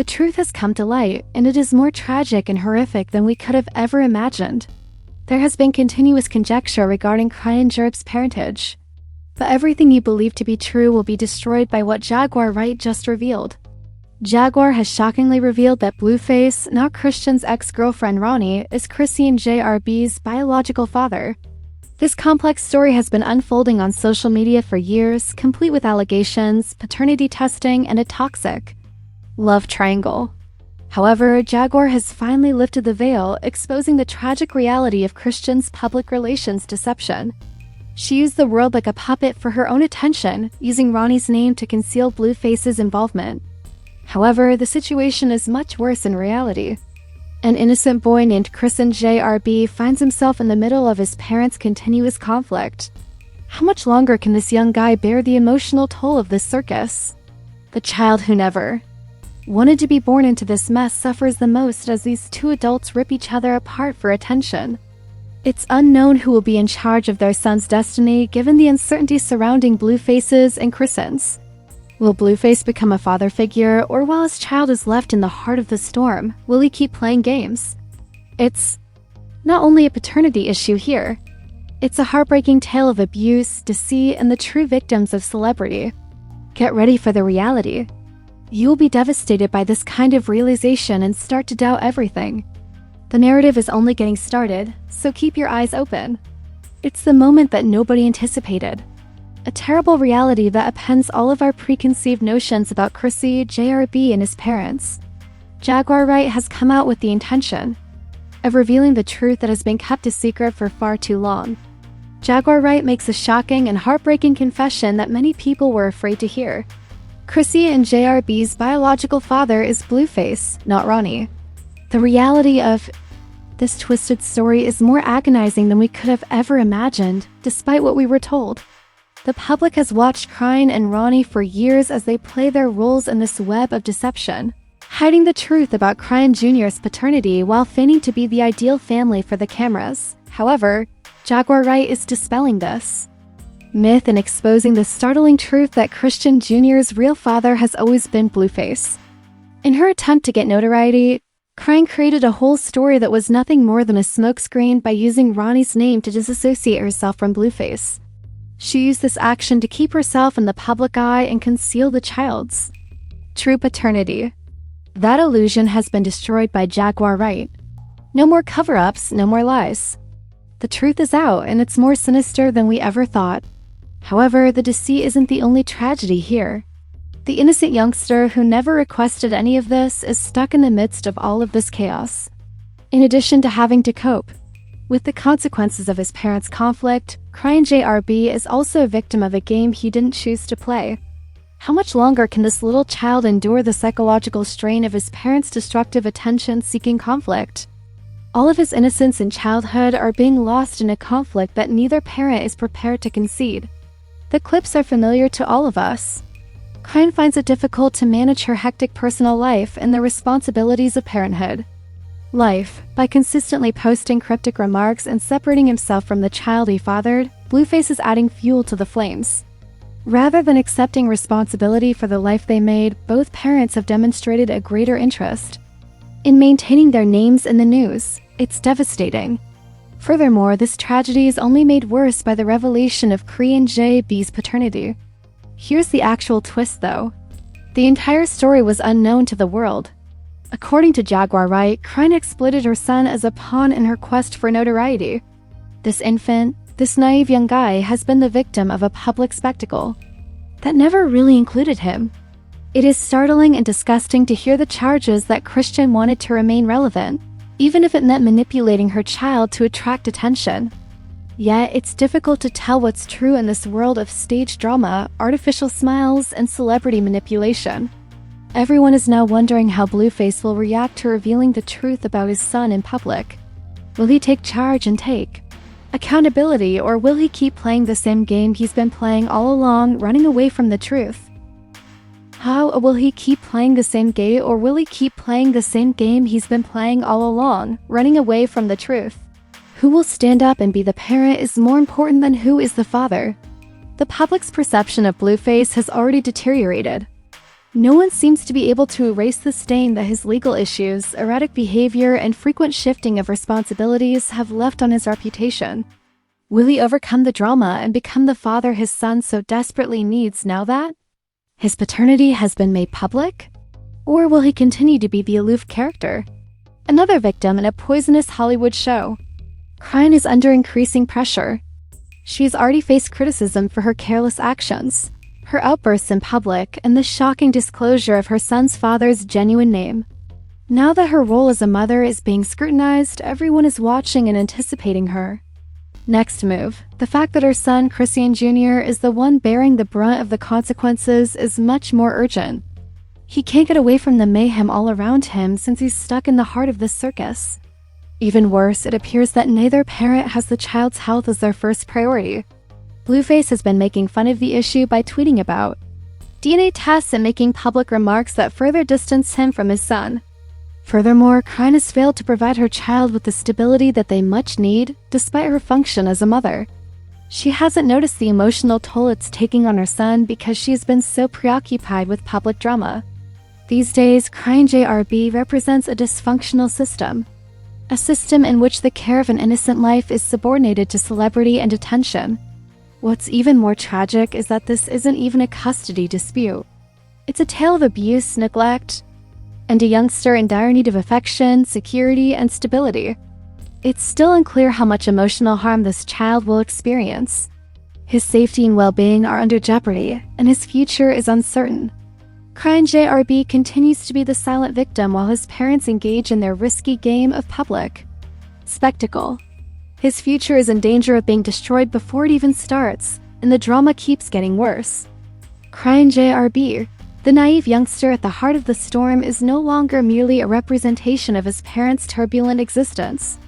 The truth has come to light, and it is more tragic and horrific than we could have ever imagined. There has been continuous conjecture regarding Chrisean Jr's parentage, but everything you believe to be true will be destroyed by what Jaguar Wright just revealed. Jaguar has shockingly revealed that Blueface, not Chrisean's ex-girlfriend Ronnie, is Chrisean Jr's biological father. This complex story has been unfolding on social media for years, complete with allegations, paternity testing, and a toxic love triangle. However, Jaguar has finally lifted the veil, exposing the tragic reality of Chrisean's public relations deception. She used the world like a puppet for her own attention, using Ronnie's name to conceal Blueface's involvement. However, the situation is much worse in reality. An innocent boy named Chrisean Jr finds himself in the middle of his parents' continuous conflict. How much longer can this young guy bear the emotional toll of this circus? The child who never wanted to be born into this mess suffers the most as these two adults rip each other apart for attention. It's unknown who will be in charge of their son's destiny given the uncertainty surrounding Blueface's and Chrisean's. Will Blueface become a father figure, or while his child is left in the heart of the storm, will he keep playing games? It's not only a paternity issue here, it's a heartbreaking tale of abuse, deceit, and the true victims of celebrity. Get ready for the reality. You will be devastated by this kind of realization and start to doubt everything. The narrative is only getting started, so keep your eyes open. It's the moment that nobody anticipated. A terrible reality that upends all of our preconceived notions about Chrisean Jr and his parents. Jaguar Wright has come out with the intention of revealing the truth that has been kept a secret for far too long. Jaguar Wright makes a shocking and heartbreaking confession that many people were afraid to hear. Chrisean Jr's biological father is Blueface, not Ronnie. The reality of this twisted story is more agonizing than we could have ever imagined, despite what we were told. The public has watched Chrisean and Ronnie for years as they play their roles in this web of deception, hiding the truth about Chrisean Jr.'s paternity while feigning to be the ideal family for the cameras. However, Jaguar Wright is dispelling this myth and exposing the startling truth that Chrisean Jr.'s real father has always been Blueface. In her attempt to get notoriety, Chrisean created a whole story that was nothing more than a smokescreen by using Ronnie's name to disassociate herself from Blueface. She used this action to keep herself in the public eye and conceal the child's true paternity. That illusion has been destroyed by Jaguar Wright. No more cover-ups, no more lies. The truth is out, and it's more sinister than we ever thought. However, the deceit isn't the only tragedy here. The innocent youngster who never requested any of this is stuck in the midst of all of this chaos. In addition to having to cope with the consequences of his parents' conflict, Chrisean Jr is also a victim of a game he didn't choose to play. How much longer can this little child endure the psychological strain of his parents' destructive attention-seeking conflict? All of his innocence and childhood are being lost in a conflict that neither parent is prepared to concede. The clips are familiar to all of us. Chrisean finds it difficult to manage her hectic personal life and the responsibilities of parenthood. By consistently posting cryptic remarks and separating himself from the child he fathered, Blueface is adding fuel to the flames. Rather than accepting responsibility for the life they made, both parents have demonstrated a greater interest in maintaining their names in the news. It's devastating. Furthermore, this tragedy is only made worse by the revelation of Chrisean Jr's paternity. Here's the actual twist though. The entire story was unknown to the world. According to Jaguar Wright, Chrisean exploited her son as a pawn in her quest for notoriety. This infant, this naive young guy, has been the victim of a public spectacle that never really included him. It is startling and disgusting to hear the charges that Chrisean wanted to remain relevant, even if it meant manipulating her child to attract attention. Yet, it's difficult to tell what's true in this world of stage drama, artificial smiles, and celebrity manipulation. Everyone is now wondering how Blueface will react to revealing the truth about his son in public. Will he take charge and take accountability, or will he keep playing the same game he's been playing all along, running away from the truth? How will he keep playing the same game, or will he keep playing the same game he's been playing all along, running away from the truth? Who will stand up and be the parent is more important than who is the father. The public's perception of Blueface has already deteriorated. No one seems to be able to erase the stain that his legal issues, erratic behavior, and frequent shifting of responsibilities have left on his reputation. Will he overcome the drama and become the father his son so desperately needs now that his paternity has been made public? Or will he continue to be the aloof character, another victim in a poisonous Hollywood show? Chrisean is under increasing pressure. She has already faced criticism for her careless actions, her outbursts in public, and the shocking disclosure of her son's father's genuine name. Now that her role as a mother is being scrutinized, everyone is watching and anticipating her next move. The fact that her son, Chrisean Jr, is the one bearing the brunt of the consequences is much more urgent. He can't get away from the mayhem all around him since he's stuck in the heart of this circus. Even worse, it appears that neither parent has the child's health as their first priority. Blueface has been making fun of the issue by tweeting about DNA tests and making public remarks that further distance him from his son. Furthermore, Chrisean has failed to provide her child with the stability that they much need, despite her function as a mother. She hasn't noticed the emotional toll it's taking on her son because she has been so preoccupied with public drama. These days, Chrisean JRB represents a dysfunctional system. A system in which the care of an innocent life is subordinated to celebrity and attention. What's even more tragic is that this isn't even a custody dispute. It's a tale of abuse, neglect, and a youngster in dire need of affection, security, and stability. It's still unclear how much emotional harm this child will experience. His safety and well-being are under jeopardy, and his future is uncertain. Chrisean JRB continues to be the silent victim while his parents engage in their risky game of public spectacle. His future is in danger of being destroyed before it even starts, and the drama keeps getting worse. Chrisean JRB, the naive youngster at the heart of the storm, is no longer merely a representation of his parents' turbulent existence.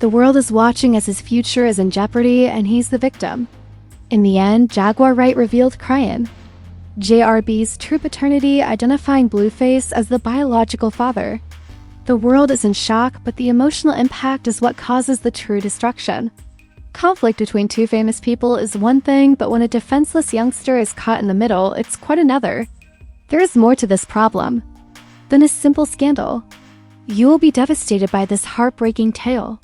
The world is watching as his future is in jeopardy, and he's the victim. In the end, Jaguar Wright revealed Chrisean JRB's true paternity, identifying Blueface as the biological father. The world is in shock, but the emotional impact is what causes the true destruction. Conflict between two famous people is one thing, but when a defenseless youngster is caught in the middle, it's quite another. There is more to this problem than a simple scandal. You will be devastated by this heartbreaking tale.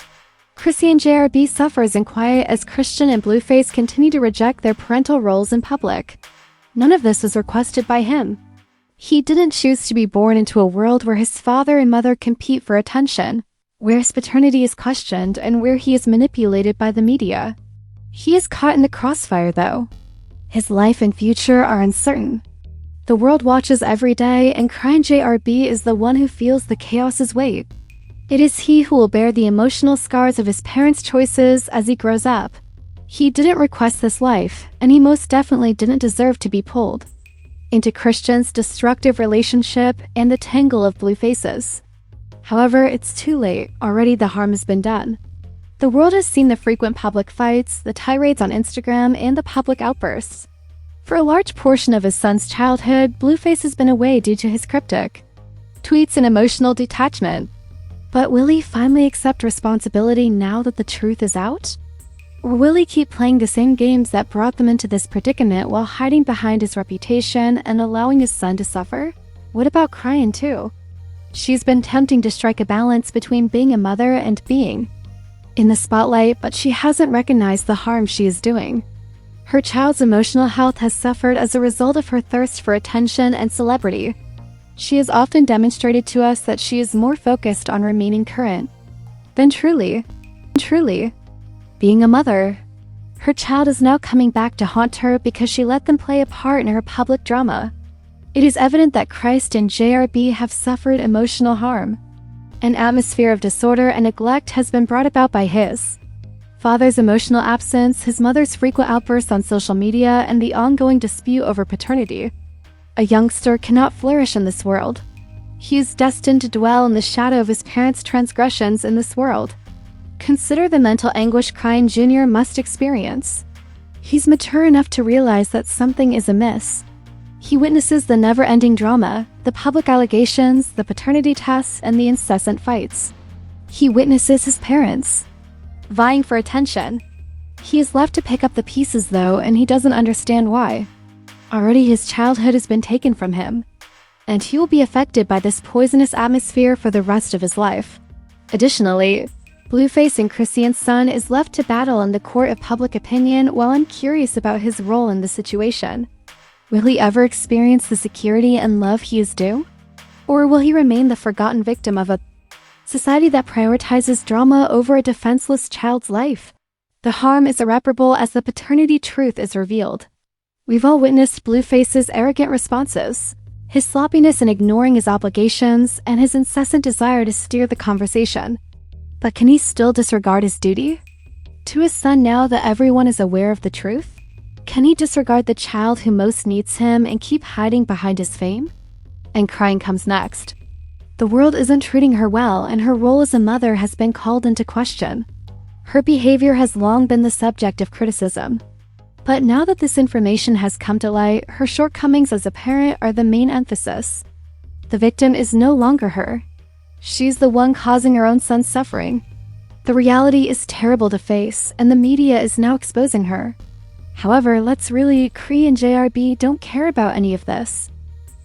Chrisean JRB suffers in quiet as Chrisean and Blueface continue to reject their parental roles in public. None of this was requested by him. He didn't choose to be born into a world where his father and mother compete for attention, where his paternity is questioned, and where he is manipulated by the media. He is caught in the crossfire, though. His life and future are uncertain. The world watches every day, and Chrisean JRB is the one who feels the chaos's weight. It is he who will bear the emotional scars of his parents' choices as he grows up. He didn't request this life, and he most definitely didn't deserve to be pulled into Chrisean's destructive relationship and the tangle of Blueface's. However, it's too late. Already the harm has been done. The world has seen the frequent public fights, the tirades on Instagram, and the public outbursts. For a large portion of his son's childhood, Blueface has been away due to his cryptic tweets and emotional detachment. But will he finally accept responsibility now that the truth is out? Or will he keep playing the same games that brought them into this predicament while hiding behind his reputation and allowing his son to suffer? What about Chrisean too? She's been attempting to strike a balance between being a mother and being in the spotlight, but she hasn't recognized the harm she is doing. Her child's emotional health has suffered as a result of her thirst for attention and celebrity. She has often demonstrated to us that she is more focused on remaining current than truly being a mother. Her child is now coming back to haunt her because she let them play a part in her public drama. It is evident that Chrisean JRB have suffered emotional harm. An atmosphere of disorder and neglect has been brought about by his father's emotional absence, his mother's frequent outbursts on social media, and the ongoing dispute over paternity. A youngster cannot flourish in this world. He is destined to dwell in the shadow of his parents' transgressions in this world. Consider the mental anguish Chrisean Jr must experience. He's mature enough to realize that something is amiss. He witnesses the never-ending drama, the public allegations, the paternity tests, and the incessant fights. He witnesses his parents vying for attention. He is left to pick up the pieces though, and he doesn't understand why. Already his childhood has been taken from him. and he will be affected by this poisonous atmosphere for the rest of his life. Additionally, Blueface and Chrisean's son is left to battle in the court of public opinion while uncurious about his role in the situation. Will he ever experience the security and love he is due? Or will he remain the forgotten victim of a society that prioritizes drama over a defenseless child's life? The harm is irreparable as the paternity truth is revealed. We've all witnessed Blueface's arrogant responses, his sloppiness in ignoring his obligations, and his incessant desire to steer the conversation. But can he still disregard his duty to his son now that everyone is aware of the truth? Can he disregard the child who most needs him and keep hiding behind his fame? And crying comes next. The world isn't treating her well, and her role as a mother has been called into question. Her behavior has long been the subject of criticism. But now that this information has come to light, her shortcomings as a parent are the main emphasis. The victim is no longer her. She's the one causing her own son's suffering. The reality is terrible to face, and the media is now exposing her. However, Chrisean JRB don't care about any of this.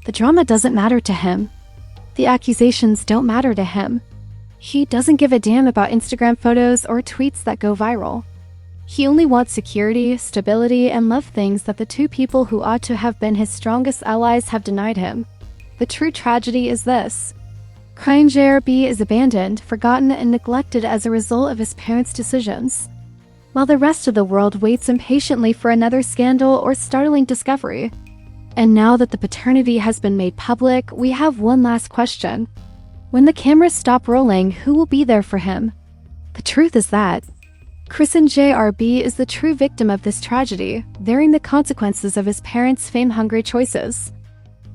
The drama doesn't matter to him. The accusations don't matter to him. He doesn't give a damn about Instagram photos or tweets that go viral. He only wants security, stability, and love, things that the two people who ought to have been his strongest allies have denied him. The true tragedy is this. Chrisean JRB is abandoned, forgotten, and neglected as a result of his parents' decisions, while the rest of the world waits impatiently for another scandal or startling discovery. And now that the paternity has been made public, we have one last question. When the cameras stop rolling, who will be there for him? The truth is that Chrisean JRB is the true victim of this tragedy, bearing the consequences of his parents' fame-hungry choices.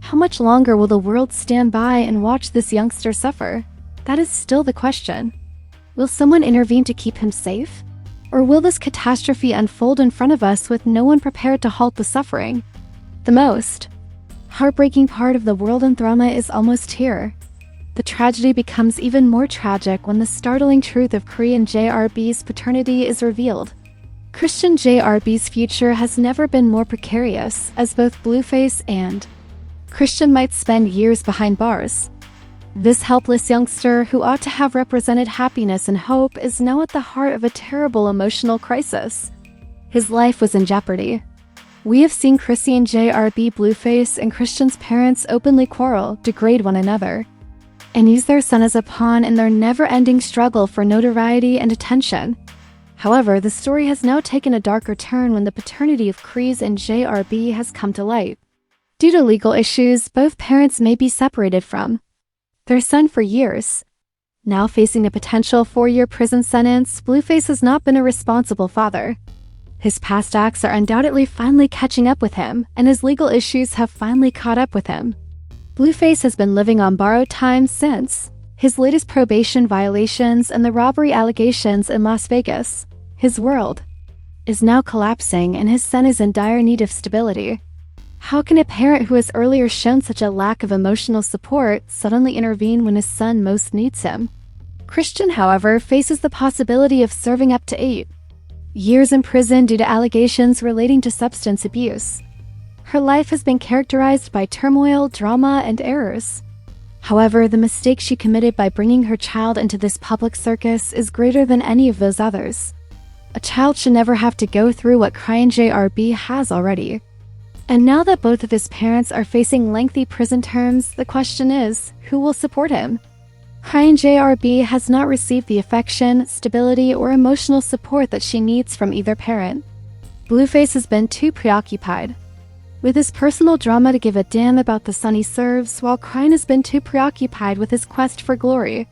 How much longer will the world stand by and watch this youngster suffer? That is still the question. Will someone intervene to keep him safe? Or will this catastrophe unfold in front of us with no one prepared to halt the suffering? The most heartbreaking part of the world and drama is almost here. The tragedy becomes even more tragic when the startling truth of Chrisean JRB's paternity is revealed. Chrisean JRB's future has never been more precarious, as both Blueface and Chrisean might spend years behind bars. This helpless youngster, who ought to have represented happiness and hope, is now at the heart of a terrible emotional crisis. His life was in jeopardy. We have seen Chrisean JRB, Blueface, and Chrisean's parents openly quarrel, degrade one another, and use their son as a pawn in their never-ending struggle for notoriety and attention. However, the story has now taken a darker turn when the paternity of Chrisean JRB has come to light. Due to legal issues, both parents may be separated from their son for years. Now facing a potential 4-year prison sentence, Blueface has not been a responsible father. His past acts are undoubtedly finally catching up with him, and his legal issues have finally caught up with him. Blueface has been living on borrowed time since his latest probation violations and the robbery allegations in Las Vegas. His world is now collapsing, and his son is in dire need of stability. How can a parent who has earlier shown such a lack of emotional support suddenly intervene when his son most needs him? Chrisean, however, faces the possibility of serving up to 8 years in prison due to allegations relating to substance abuse. Her life has been characterized by turmoil, drama, and errors. However, the mistake she committed by bringing her child into this public circus is greater than any of those others. A child should never have to go through what Chrisean JRB has already. And now that both of his parents are facing lengthy prison terms, the question is, who will support him? Chrisean JRB has not received the affection, stability, or emotional support that she needs from either parent. Blueface has been too preoccupied with his personal drama to give a damn about the son he serves, while Chrisean has been too preoccupied with his quest for glory.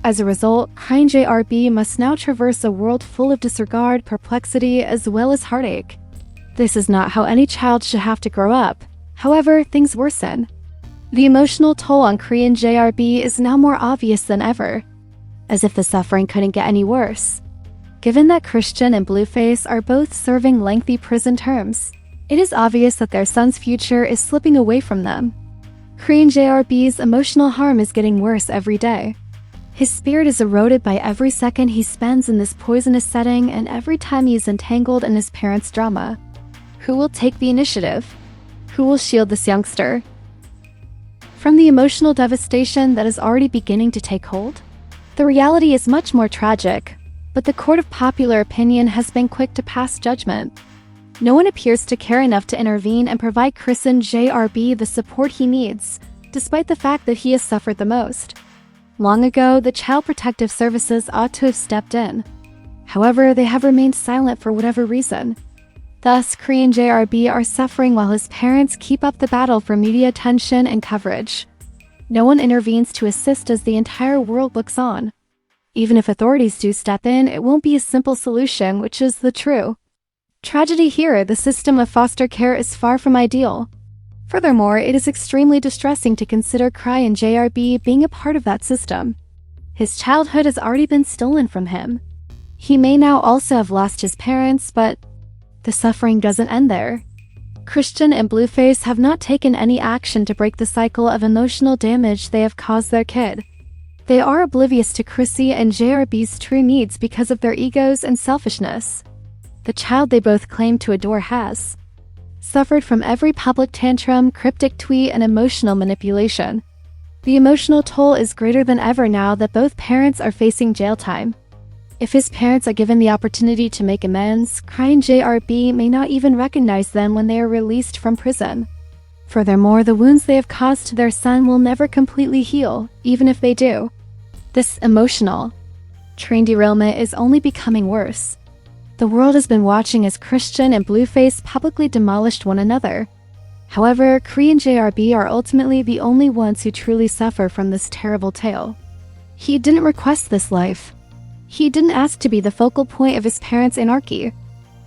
As a result, Chrisean JRB must now traverse a world full of disregard, perplexity, as well as heartache. This is not how any child should have to grow up. However, things worsen. The emotional toll on Chrisean JRB is now more obvious than ever, as if the suffering couldn't get any worse. Given that Chrisean and Blueface are both serving lengthy prison terms, it is obvious that their son's future is slipping away from them. Chrisean JRB's emotional harm is getting worse every day. His spirit is eroded by every second he spends in this poisonous setting and every time he is entangled in his parents' drama. Who will take the initiative? Who will shield this youngster? from the emotional devastation that is already beginning to take hold? The reality is much more tragic, but the court of popular opinion has been quick to pass judgment. No one appears to care enough to intervene and provide Chrisean Jr. the support he needs, despite the fact that he has suffered the most. Long ago, the Child Protective Services ought to have stepped in. However, they have remained silent for whatever reason. Thus, Chrisean Jr. are suffering while his parents keep up the battle for media attention and coverage. No one intervenes to assist as the entire world looks on. Even if authorities do step in, it won't be a simple solution, which is the true tragedy here. The system of foster care is far from ideal. Furthermore, it is extremely distressing to consider Chrisean Jr. being a part of that system. His childhood has already been stolen from him. He may now also have lost his parents, but the suffering doesn't end there. Chrisean and Blueface have not taken any action to break the cycle of emotional damage they have caused their kid. They are oblivious to Chrisean Jr.'s true needs because of their egos and selfishness. The child they both claim to adore has suffered from every public tantrum, cryptic tweet, and emotional manipulation. The emotional toll is greater than ever now that both parents are facing jail time. If his parents are given the opportunity to make amends, Chrisean Jr. may not even recognize them when they are released from prison. Furthermore, the wounds they have caused to their son will never completely heal, even if they do. This emotional train derailment is only becoming worse. The world has been watching as Chrisean and Blueface publicly demolished one another. However, Chrisean Jr. are ultimately the only ones who truly suffer from this terrible tale. He didn't request this life. He didn't ask to be the focal point of his parents' anarchy.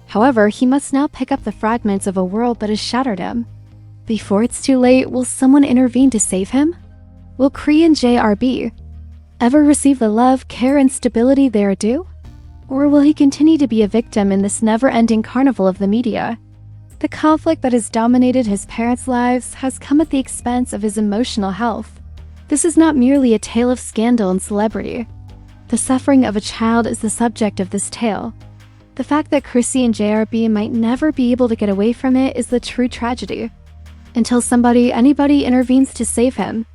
However, he must now pick up the fragments of a world that has shattered him. Before it's too late, will someone intervene to save him? Will Chrisean Jr. ever receive the love, care, and stability they are due? Or will he continue to be a victim in this never-ending carnival of the media? The conflict that has dominated his parents' lives has come at the expense of his emotional health. This is not merely a tale of scandal and celebrity. The suffering of a child is the subject of this tale. The fact that Chrisean Jr. might never be able to get away from it is the true tragedy. Until anybody intervenes to save him.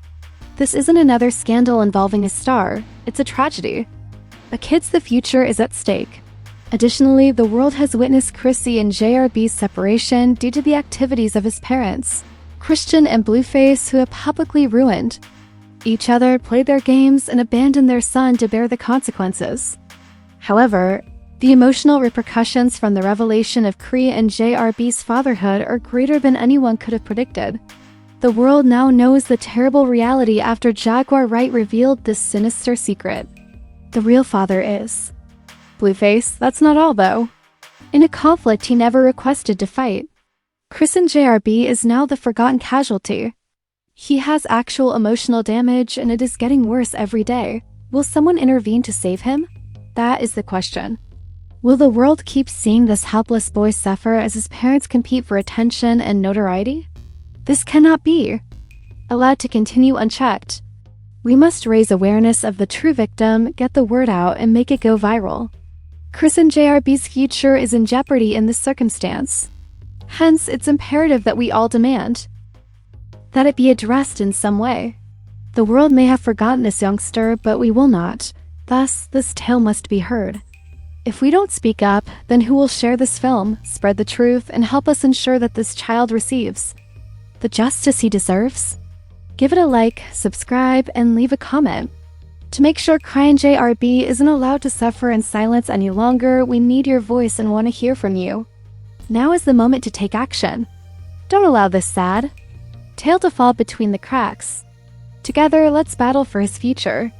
This isn't another scandal involving a star, it's a tragedy. A kid's future is at stake. Additionally, the world has witnessed Chrisean Jr.'s separation due to the activities of his parents, Chrisean and Blueface, who have publicly ruined each other, played their games, and abandoned their son to bear the consequences. However, the emotional repercussions from the revelation of Chrisean Jr.'s fatherhood are greater than anyone could have predicted. The world now knows the terrible reality after Jaguar Wright revealed this sinister secret. The real father is Blueface. That's not all, though. In a conflict he never requested to fight, Chrisean Jr. is now the forgotten casualty. He has actual emotional damage, and it is getting worse every day. Will someone intervene to save him? That is the question. Will the world keep seeing this helpless boy suffer as his parents compete for attention and notoriety? This cannot be allowed to continue unchecked. We must raise awareness of the true victim, get the word out, and make it go viral. Chrisean Jr.'s future is in jeopardy in this circumstance. Hence, it's imperative that we all demand that it be addressed in some way. The world may have forgotten this youngster, but we will not. Thus, this tale must be heard. If we don't speak up, then who will share this film, spread the truth, and help us ensure that this child receives the justice he deserves? Give it a like, subscribe, and leave a comment. To make sure Chrisean Jr. isn't allowed to suffer in silence any longer, we need your voice and want to hear from you. Now is the moment to take action. Don't allow this sad tale to fall between the cracks. Together, let's battle for his future.